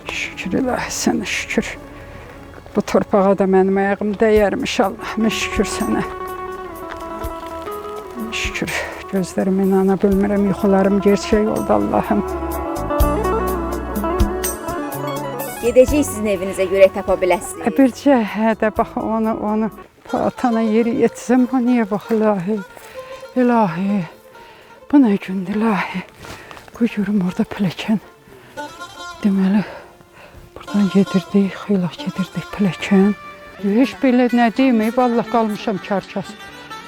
Şükür ilahi sənə şükür. Bu torpağa da mənim ayağım dəyərmiş Allah'ıma şükür sənə. Şükür. Gözlərime inana bilmirəm, yuxularım gerçək oldu Allah'ım. Gedəcək sizin evinizə görə tapa biləsiniz. Bircə hədə bax onu atana yeri yetsəm, o niyə bax ilahi, ilahi. Bu nə gündür ilahi. Qoy görüm orada pilləkən. Deməli, buradan gedirdik, xeylaq gedirdik pilləkən. Heç belə nə deməyib, Allah qalmışam karkas.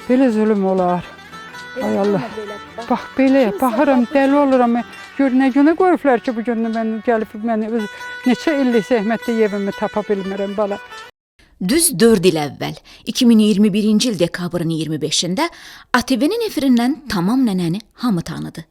Belə zulüm olar. Ay Allah. Bax belə, baxıram, dəli oluram. Gör nə günə qoyublar ki, bu günü mən gəlib məni neçə illik zəhmətli evimi tapa bilmirəm bala. Düz 4 il əvvəl, 2021-ci il dekabrın 25-də ATV-nin efirindən Tamam nənəni hamı tanıdı.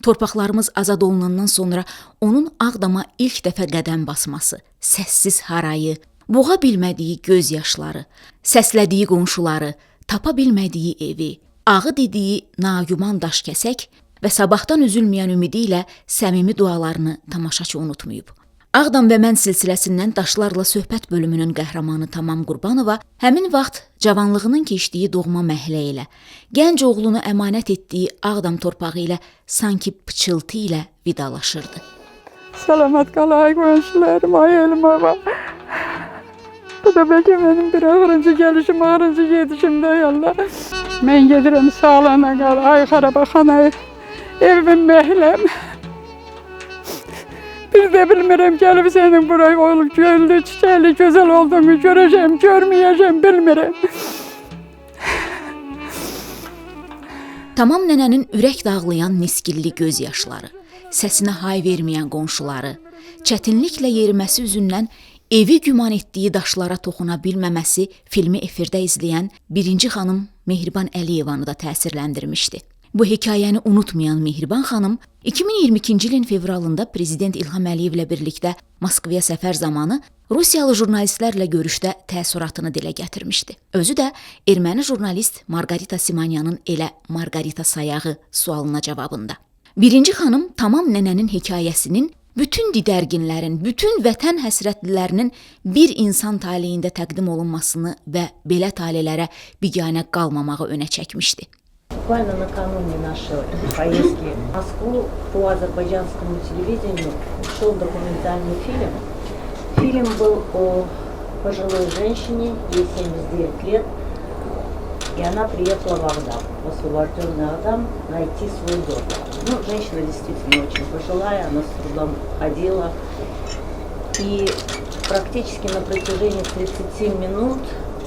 Torpaqlarımız azad olunandan sonra onun Ağdama ilk dəfə qədəm basması, səssiz harayı, boğa bilmədiyi göz yaşları, səslədiyi qonşuları, tapa bilmədiyi evi, ağı dediyi nagüman daşkəsək və sabahdan üzülməyən ümidi ilə səmimi dualarını tamaşaçı unutmayıb. Ağdam və mən silsiləsindən Daşlarla söhbət bölümünün qəhrəmanı Tamam Qurbanova həmin vaxt cavanlığının keçdiyi doğma məhəllə ilə, gənc oğlunu əmanət etdiyi Ağdam torpağı ilə sanki pıçıltı ilə vidalaşırdı. Salamat qalay qonşularım, ay elim baba. Bu da bəlkə mənim bir ağırıncı gəlişim, ağırıncı gedişimdə ay Allah. Mən gedirəm sağlana qal, ay xarabaxana, evim məhləm. Bir də bilmirəm, gəlib sənin buraya olub, göllü, çiçəkli, gözəl olduğunu görəcəm, görməyəcəm, bilmirəm. Tamam nənənin ürək dağlayan niskilli göz yaşları, səsinə hay verməyən qonşuları, çətinliklə yeriməsi üzündən evi güman etdiyi daşlara toxuna bilməməsi filmi efirdə izləyən 1-ci xanım Mehriban Əliyevanı da təsirləndirmişdi. Bu hekayəni unutmayan Mehriban xanım 2022-ci ilin fevralında Prezident İlham Əliyevlə birlikdə Moskvaya səfər zamanı Rusiyalı jurnalistlərlə görüşdə təəssüratını dilə gətirmişdi. Özü də erməni jurnalist Margarita Simanyanın elə Margarita sayağı sualına cavabında. 1-ci xanım Tamam nənənin hekayəsinin bütün didərginlərin, bütün vətən həsrətlilərinin bir insan taleyində təqdim olunmasını və belə talelərə biganə qalmamağı önə çəkmişdi. Буквально накануне нашей поездки в Москву по азербайджанскому телевидению шел документальный фильм. Фильм был о пожилой женщине, ей 79 лет, и она приехала в Агдам, в освобожденный Агдам, найти свой дом. Женщина действительно очень пожилая, она с трудом ходила, и практически на протяжении 30 минут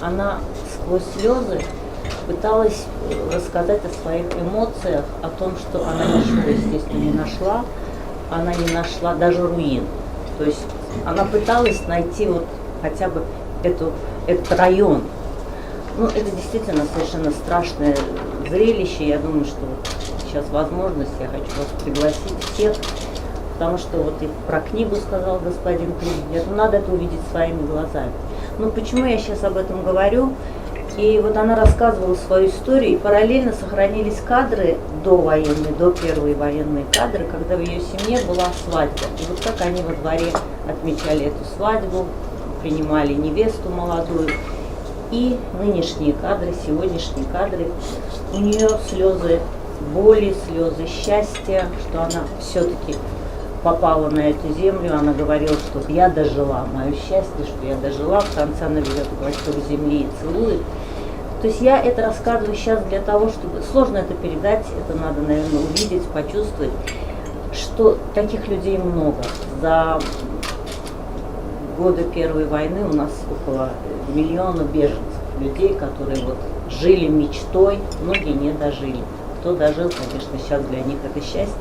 она сквозь слезы пыталась рассказать о своих эмоциях, о том, что она ничего, естественно, не нашла. Она не нашла даже руин. То есть она пыталась найти вот хотя бы этот район. Это действительно совершенно страшное зрелище. Я думаю, что вот сейчас возможность, я хочу вас пригласить всех, потому что вот и про книгу сказал господин президент, надо это увидеть своими глазами. Почему я сейчас об этом говорю? И вот она рассказывала свою историю, и параллельно сохранились кадры довоенные, до первые военные кадры, когда в ее семье была свадьба. И вот как они во дворе отмечали эту свадьбу, принимали невесту молодую. И нынешние кадры, сегодняшние кадры, у нее слезы боли, слезы счастья, что она все-таки попала на эту землю. Она говорила, что я дожила, мое счастье, что я дожила. В конце она берет клочок земли и целует. То есть я это рассказываю сейчас для того, чтобы... Сложно это передать, это надо, наверное, увидеть, почувствовать, что таких людей много. За годы Первой войны у нас около 1 миллиона беженцев, людей, которые вот жили мечтой, многие не дожили. Кто дожил, конечно, сейчас для них это счастье.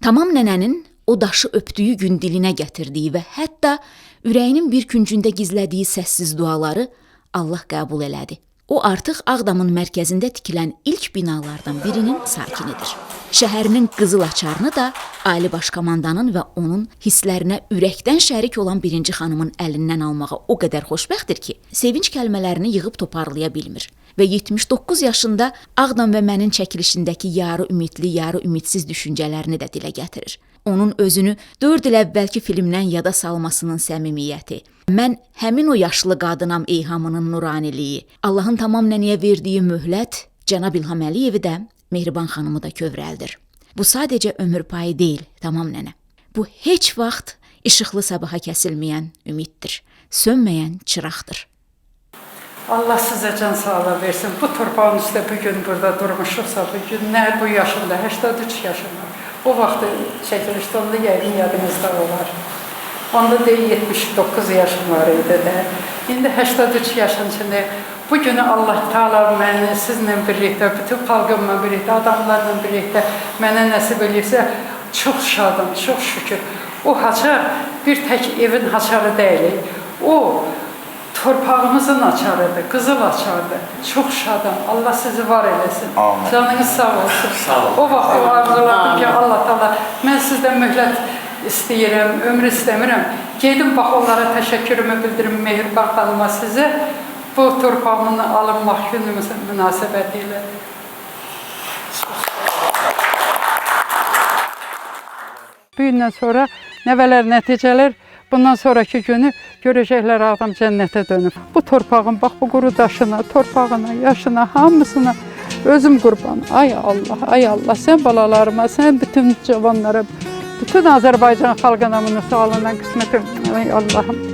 Tamam nənənin o daşı öpdüyü gün dilinə gətirdiyi və hətta ürəyinin bir küncündə gizlədiyi səssiz duaları Allah qəbul elədi. O artıq Ağdamın mərkəzində tikilən ilk binalardan birinin sakinidir. Şəhərinin qızıl açarını da Ali Başkomandanın və onun hisslərinə ürəkdən şərik olan 1-ci xanımın əlindən almağa o qədər xoşbəxtdir ki, sevinç kəlmələrini yığıb toparlaya bilmir. Və 79 yaşında Ağdam və mənin çəkilişindəki yarı ümidli, yarı ümidsiz düşüncələrini də dilə gətirir. Onun özünü 4 il əvvəlki filmdən yada salmasının səmimiyyəti, mən həmin o yaşlı qadınam eyhamının nuraniliyi, Allahın tamam nənəyə verdiyi möhlət Cənab İlham Əliyevi də, Mehriban xanımı da kövrəldir. Bu sadəcə ömür payı deyil, tamam nənə. Bu heç vaxt işıqlı sabaha kəsilməyən ümiddir, sönməyən çıraqdır. Allah sizə can sağlığı versin. Bu torpağın üstə bu gün burada durmuşuqsa, bu gün nə bu yaşımda, 83 yaşım var. O vaxt çəkilişdə onda yəqin yadınızda olar. Onda deyil 79 yaşım var idi də. İndi 83 yaşın içində bu günü Allah Teala məni sizinlə birlikdə, bütün xalqımla birlikdə, adamlarla birlikdə mənə nəsib eləyirsə, çox şadım, çox şükür. O haçar bir tək evin haçarı deyil. O torpağımızın açarıdır, qızıl açardır. Çox şadam. Allah sizi var eləsin. Amin. Canınız sağ olsun. Sağ olun. O vaxt o arzuladım ki, Allah Teala, mən sizdən möhlət istəyirəm, ömrü istəmirəm. Gedim bax onlara təşəkkürümü bildirim Mehriban xanıma sizə. Bu torpağımın alınmaq günümüz münasibəti ilə. Bu gündən sonra nəvələr, nəticələr bundan sonraki günü görəcəklər adam cənnətə dönüb. Bu torpağın, bax bu quru daşına, torpağına, yaşına, hamısına özüm qurban. Ay Allah, ay Allah, sən balalarıma, sən bütün cavanlara, bütün Azərbaycan xalqına bunu sağlanan qismətim. Ay Allahım.